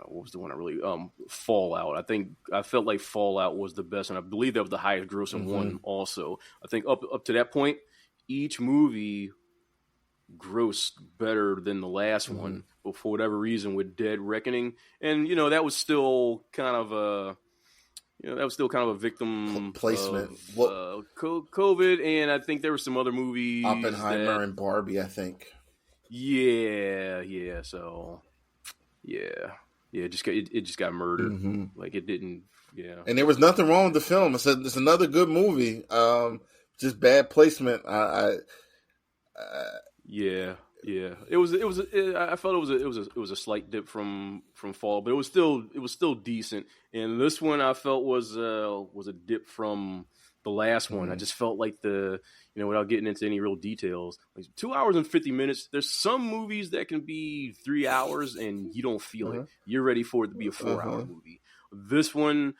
what was the one I really Fallout. I felt like Fallout was the best, and I believe that was the highest grossing one also. I think up to that point, each movie grossed better than the last one, but for whatever reason with Dead Reckoning, and that was still kind of a victim placement of COVID, and I think there were some other movies, Oppenheimer and Barbie, I think. Yeah. So, yeah. It just got murdered. Mm-hmm. Like it didn't. Yeah. And there was nothing wrong with the film. It's another good movie. Just bad placement. Yeah. It was. I felt it was a slight dip from Fall, but it was still decent. And this one I felt was a dip from the last one. I just felt like without getting into any real details, like 2 hours and 50 minutes. There's some movies that can be 3 hours and you don't feel it. You're ready for it to be a 4-hour movie. This one,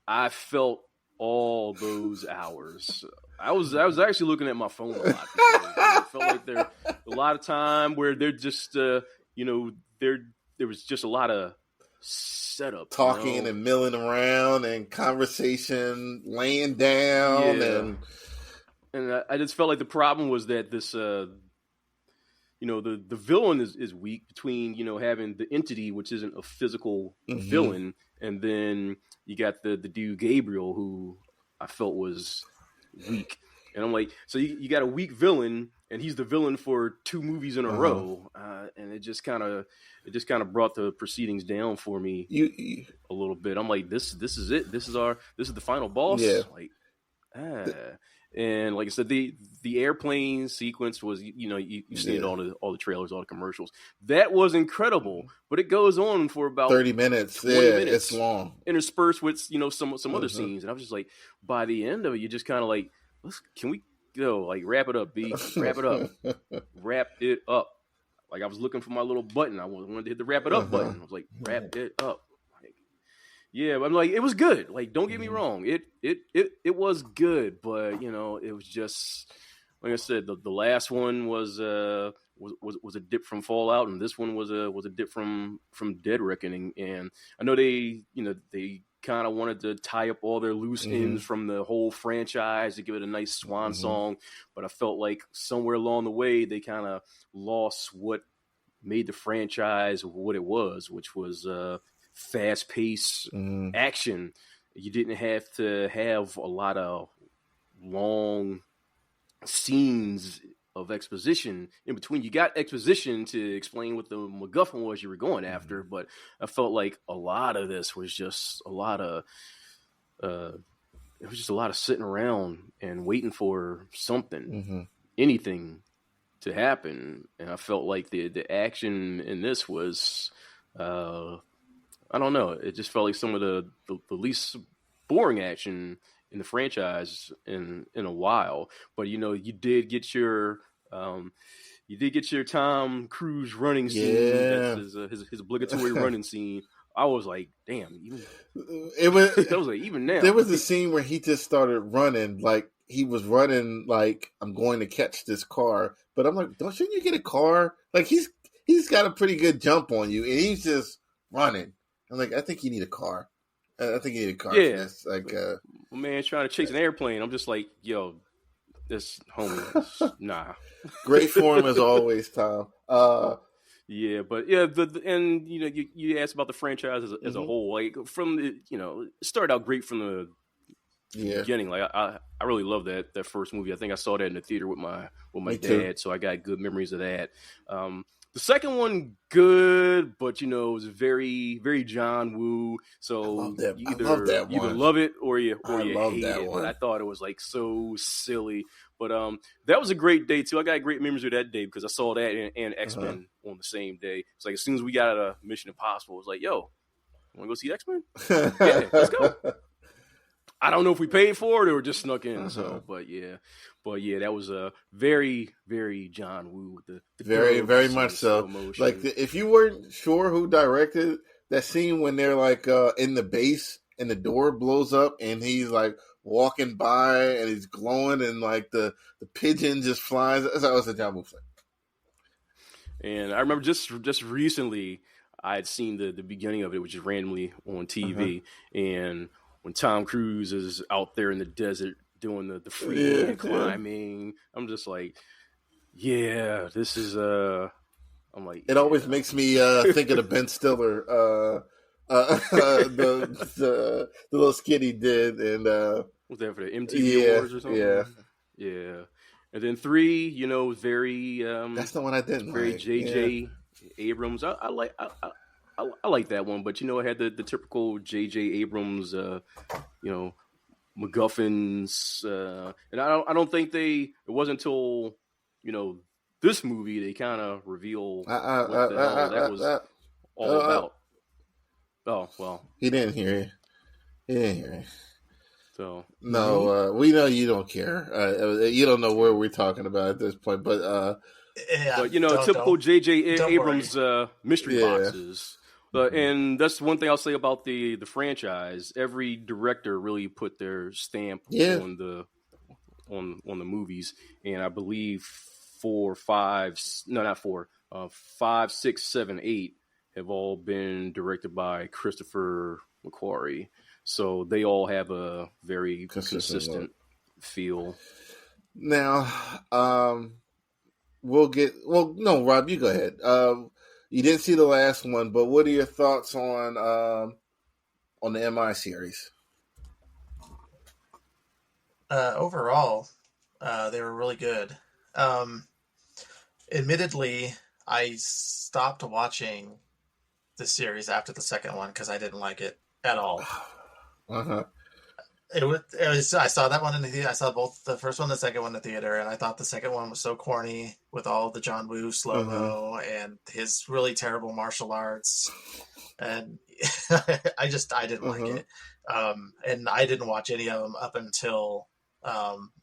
I felt all those hours. I was actually looking at my phone a lot. I felt like there a lot of time where they're just there was just a lot of setup, talking and milling around and conversation, laying down, and I just felt like the problem was that this the villain is weak between having the entity, which isn't a physical villain, and then you got the dude Gabriel, who I felt was weak. And I'm like, so you got a weak villain, and he's the villain for 2 movies in a row, and it just kind of brought the proceedings down for me a little bit. I'm like, this is it. This is the final boss. Yeah. Like, and like I said, the airplane sequence was, you've seen it all the trailers, all the commercials. That was incredible, but it goes on for about 30 minutes. 20 minutes. It's long, interspersed with some other scenes, and I was just like, by the end of it, you're just kind of like, can we go like wrap it up, B? Wrap it up, wrap it up. Like I was looking for my little button. I wanted to hit the wrap it up button. I was like, wrap it up. Yeah, but I'm like, it was good. Like, don't get me wrong, it was good, but it was just like I said, the last one was a dip from Fallout, and this one was a dip from Dead Reckoning. And I know they kind of wanted to tie up all their loose ends from the whole franchise to give it a nice swan song, but I felt like somewhere along the way they kind of lost what made the franchise what it was, which was fast-paced action. You didn't have to have a lot of long scenes of exposition in between. You got exposition to explain what the MacGuffin was you were going after, but I felt like a lot of this was just a lot of it was just a lot of sitting around and waiting for something, anything to happen. And I felt like the action in this was I don't know. It just felt like some of the least boring action in the franchise in a while. But you did get your Tom Cruise running scene. Yeah. That's his obligatory running scene. I was like, damn. It was. I was like, even now. There was a scene where he just started running, like he was running, like I'm going to catch this car. But I'm like, shouldn't you get a car? Like he's got a pretty good jump on you, and he's just running. I'm like, I think you need a car. I think you need a car. Yeah. For this. Like, my man's trying to chase an airplane. I'm just like, yo, this homie, nah. Great form as always, Tom. Yeah, but yeah, and you asked about the franchise as a whole. Like from the it started out great from the beginning. Like I really love that first movie. I think I saw that in the theater with my Me dad, too. so I got good memories of that. The second one, good, but it was very, very John Woo. So I love that you either one. love it or you love hate that it. one. But I thought it was like so silly. But that was a great day too. I got great memories of that day because I saw that and X-Men on the same day. It's like as soon as we got out of Mission Impossible, it was like, yo, want to go see X-Men? Yeah, let's go. I don't know if we paid for it or just snuck in. So, but yeah, that was a very, very John Woo with the very, very much so. Like if you weren't sure who directed that scene when they're like in the base and the door blows up and he's like walking by and he's glowing and like the pigeon just flies. That was a John Woo flick. And I remember just recently I had seen the beginning of it, which is randomly on TV, and when Tom Cruise is out there in the desert doing the freehand climbing, I'm just like, yeah, this is I'm like, it always makes me think of the Ben Stiller the little skit he did, and was that for the MTV Awards or something? Yeah. And then 3, was very that's the one I didn't very like. JJ Abrams. I like that one, but it had the typical J.J. Abrams, MacGuffins, and I don't think it wasn't until this movie they kind of reveal what the hell that was all about. Oh well, he didn't hear you. So no, we know you don't care. You don't know where we're talking about at this point, but typical J.J. Abrams mystery boxes. And that's one thing I'll say about the franchise. Every director really put their stamp on the movies, and I believe 5, 6, 7, 8 have all been directed by Christopher McQuarrie. So they all have a very consistent feel. Now, no, Rob, you go ahead. You didn't see the last one, but what are your thoughts on the MI series? Overall, they were really good. admittedly, I stopped watching the series after the second one because I didn't like it at all. Uh-huh. I saw that one in the theater. I saw both the first one and the second one in the theater, and I thought the second one was so corny with all the John Woo slow mo and his really terrible martial arts, and I didn't like it. And I didn't watch any of them up until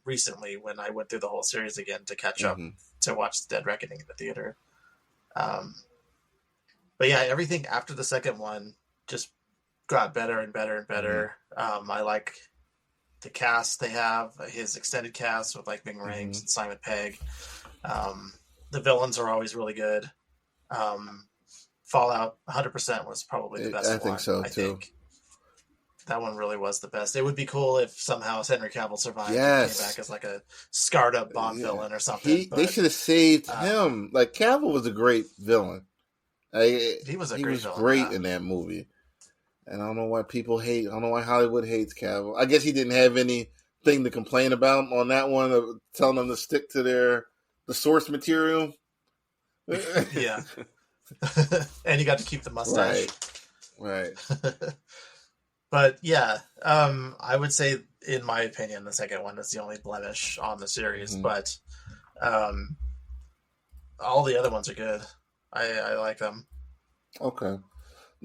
recently when I went through the whole series again to catch up to watch The Dead Reckoning in the theater. Um, but yeah, everything after the second one just got better and better and better. I like the cast they have, his extended cast with like Bing Rames and Simon Pegg. The villains are always really good. Fallout 100% was probably the best one. I think so, too. Think that one really was the best. It would be cool if somehow Henry Cavill survived and came back as like a scarred up Bond villain or something. They should have saved him. Like, Cavill was a great villain. He was great in that movie. And I don't know why people hate. I don't know why Hollywood hates Cavill. I guess he didn't have anything to complain about on that one, of telling them to stick to the source material. Yeah. And he got to keep the mustache. Right. But yeah, I would say, in my opinion, the second one is the only blemish on the series. But all the other ones are good. I like them. Okay.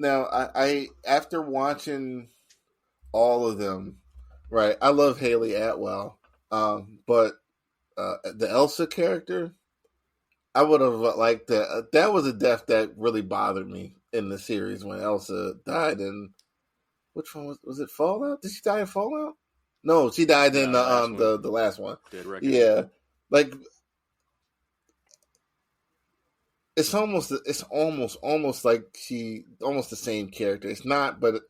Now, I after watching all of them, right, I love Haley Atwell, but the Elsa character, I would have liked that. That was a death that really bothered me in the series when Elsa died. And which one was it? Fallout? Did she die in Fallout? No, she died in the last one. Dead Reckoning. Yeah, like it's almost like almost the same character. It's not, but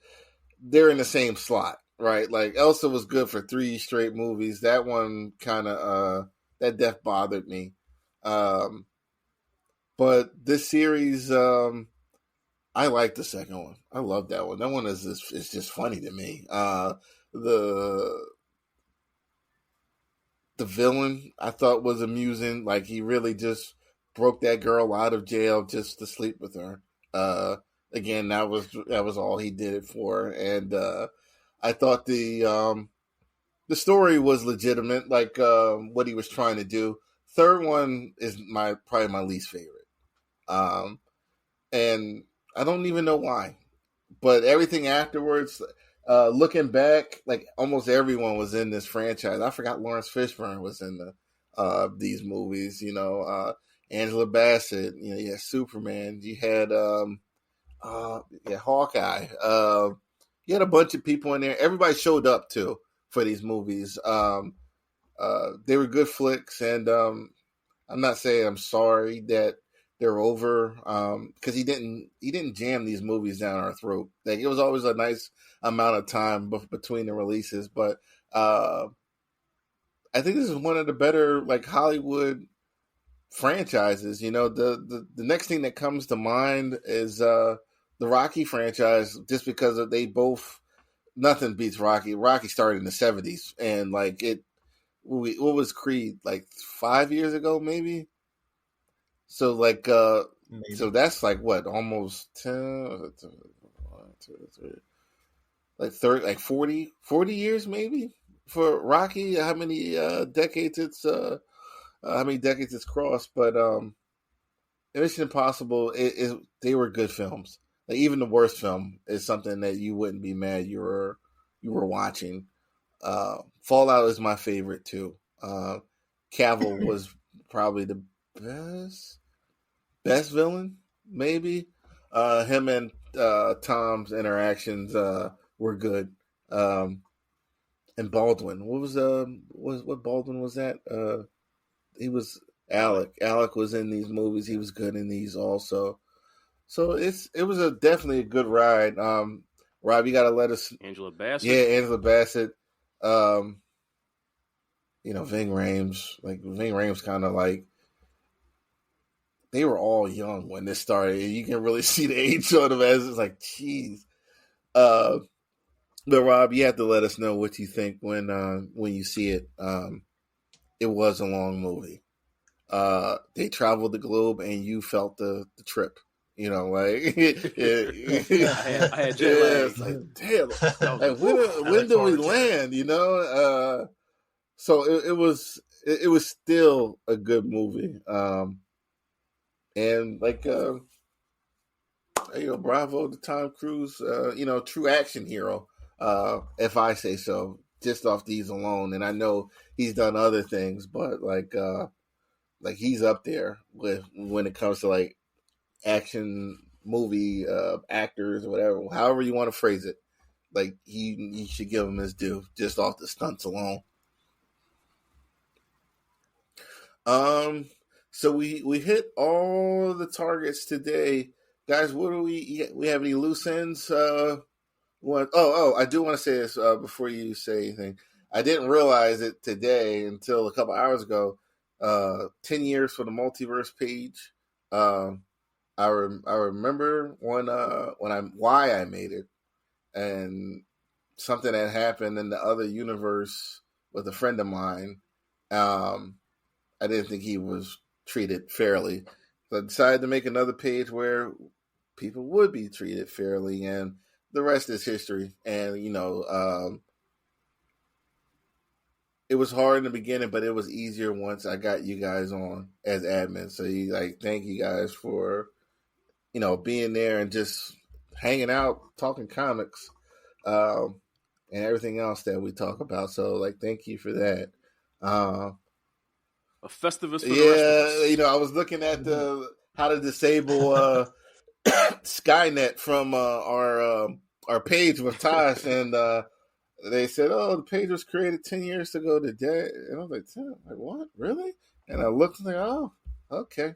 they're in the same slot, right? Like Elsa was good for 3 straight movies. That one kind of that death bothered me. But this series, I like the second one. I love that one. That one is just funny to me. The villain I thought was amusing. Like he really just broke that girl out of jail just to sleep with her. Again, that was all he did it for. And I thought the story was legitimate, like what he was trying to do. Third one is probably my least favorite. And I don't even know why. But everything afterwards, looking back, like almost everyone was in this franchise. I forgot Lawrence Fishburne was in these movies. Angela Bassett. You had Superman. You had Hawkeye. You had a bunch of people in there. Everybody showed up too for these movies. They were good flicks, and I'm not saying I'm sorry that they're over, because he didn't jam these movies down our throat. Like it was always a nice amount of time between the releases, but I think this is one of the better like Hollywood franchises. The next thing that comes to mind is the Rocky franchise, just because they both, nothing beats Rocky. Rocky started in the 70s, and like what was Creed, like 5 years ago maybe? So like so that's like what, almost 10, like 30, like 40 years maybe for Rocky. How many decades it's crossed? But Mission Impossible, they were good films. Like even the worst film is something that you wouldn't be mad you were watching. Fallout is my favorite too. Cavill was probably the best villain, maybe. Him and Tom's interactions were good. And Baldwin, what Baldwin was that? He was Alec. Alec was in these movies. He was good in these also. So it was definitely a good ride. Rob, you got to let us. Angela Bassett. Yeah, Angela Bassett. Ving Rhames. Like Ving Rhames, kind of like they were all young when this started. You can really see the age on them as it's like, geez. But Rob, you have to let us know what you think when you see it. It was a long movie. they traveled the globe and you felt the trip. You know, like I had jet lag. it's like damn, That like was, when do we land? You know, so it was still a good movie, and like bravo to Tom Cruise, true action hero, if I say so, just off these alone. And I know he's done other things, but like he's up there with when it comes to like action movie actors or whatever, however you want to phrase it. Like you should give him his due just off the stunts alone. So we hit all the targets today, guys. What do we have any loose ends? I do want to say this before you say anything. I didn't realize it today until a couple hours ago. 10 years for the multiverse page. I remember why I made it, and something that happened in the other universe with a friend of mine. I didn't think he was treated fairly. So I decided to make another page where people would be treated fairly, and the rest is history. And, it was hard in the beginning, but it was easier once I got you guys on as admins. So thank you guys for, being there and just hanging out, talking comics, and everything else that we talk about. So thank you for that. a Festivus for the rest of us. I was looking at how to disable Skynet from our page with Tosh, and they said, "Oh, the page was created 10 years ago today." And I was like, "10? Like what? Really?" And I looked and "Oh, okay."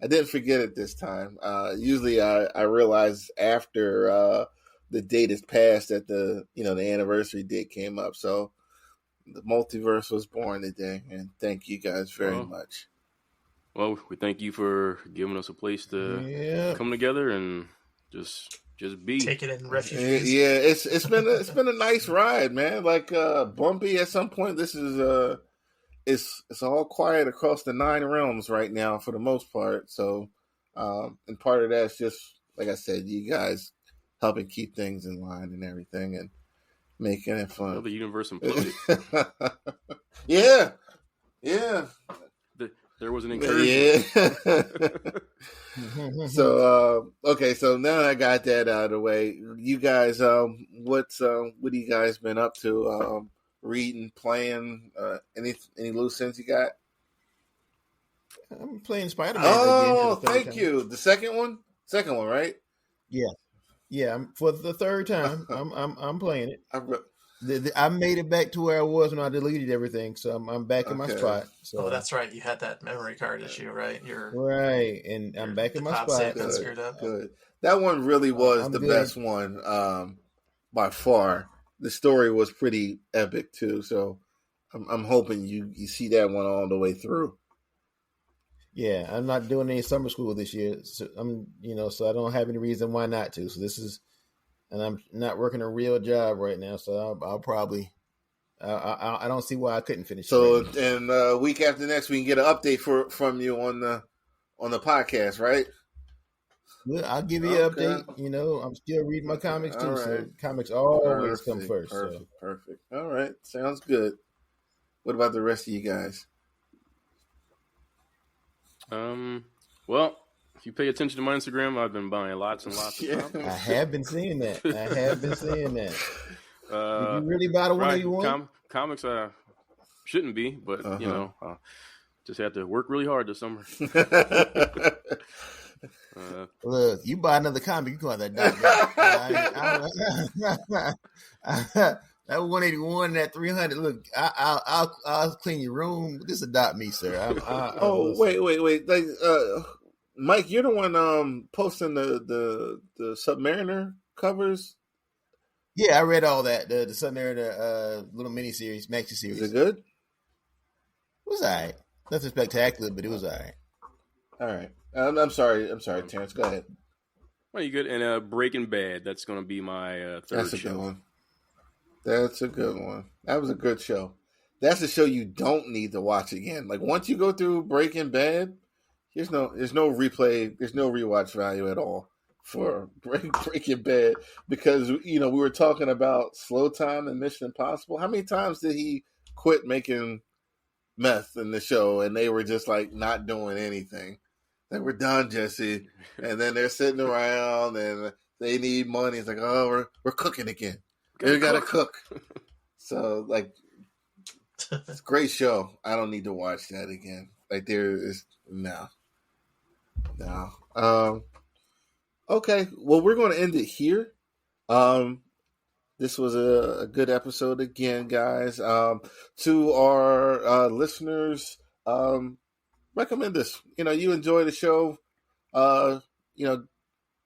I didn't forget it this time. Usually, I realize after the date is passed that the anniversary date came up. So the multiverse was born today, and thank you guys very much. Well, we thank you for giving us a place to come together and just be. Take it in refugees. Yeah, it's been a nice ride, man. Bumpy at some point. This is it's all quiet across the 9 realms right now for the most part. So, and part of that's just like I said, you guys helping keep things in line and everything, and making it fun. The universe imploded. Yeah. There was an incursion. Yeah. So okay, so now I got that out of the way. You guys, what have you guys been up to? Reading, playing, any loose ends you got? I'm playing Spider-Man. Oh, thank you. The second one, right? Yeah. For the third time, I'm playing it. I made it back to where I was when I deleted everything, so I'm back in my spot. So. Oh, that's right. You had that memory card issue, right? Right, and I'm back in my spot. Good. That one really was the best one by far. The story was pretty epic too, so I'm hoping you see that one all the way through. Yeah, I'm not doing any summer school this year, so so I don't have any reason why not to. So this is. And I'm not working a real job right now, so I'll probably. I don't see why I couldn't finish. So, and week after next, we can get an update from you on the podcast, right? Well, I'll give you an update. I'm still reading my comics too, so comics always come first. Perfect. All right, sounds good. What about the rest of you guys? Well. If you pay attention to my Instagram, I've been buying lots and lots of comics. I have been seeing that. Did you really buy the one you want? Comics, shouldn't be, but just had to work really hard this summer. Look, you buy another comic, you go that that 181, that 300. Look, I'll clean your room. This adopt me, sir. Wait. Mike, you're the one posting the Submariner covers. Yeah, I read all that. The Submariner little miniseries, maxi series. Is it good? It was all right. Nothing spectacular, but it was all right. All right. I'm sorry, Terrence. Go ahead. Well, you good? And Breaking Bad. That's going to be my third show. Good one. That's a good one. That was a good show. that's a show you don't need to watch again. Like once you go through Breaking Bad, there's no replay, there's no rewatch value at all for Breaking Bad, because we were talking about Slow Time and Mission Impossible. How many times did he quit making meth in the show and they were just like not doing anything? Like, we're done, Jesse. And then they're sitting around and they need money. It's like, oh, we're cooking again. We gotta cook. So like, it's a great show. I don't need to watch that again. Like, there is no. Okay, well, we're going to end it here. This was a good episode again, guys. To our listeners, recommend this. You enjoy the show.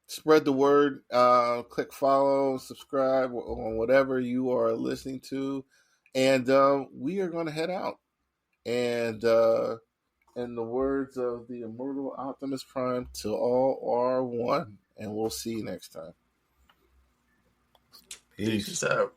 Spread the word. Click follow, subscribe on whatever you are listening to, and we are going to head out. And in the words of the immortal Optimus Prime, to all are one. And we'll see you next time. Peace out.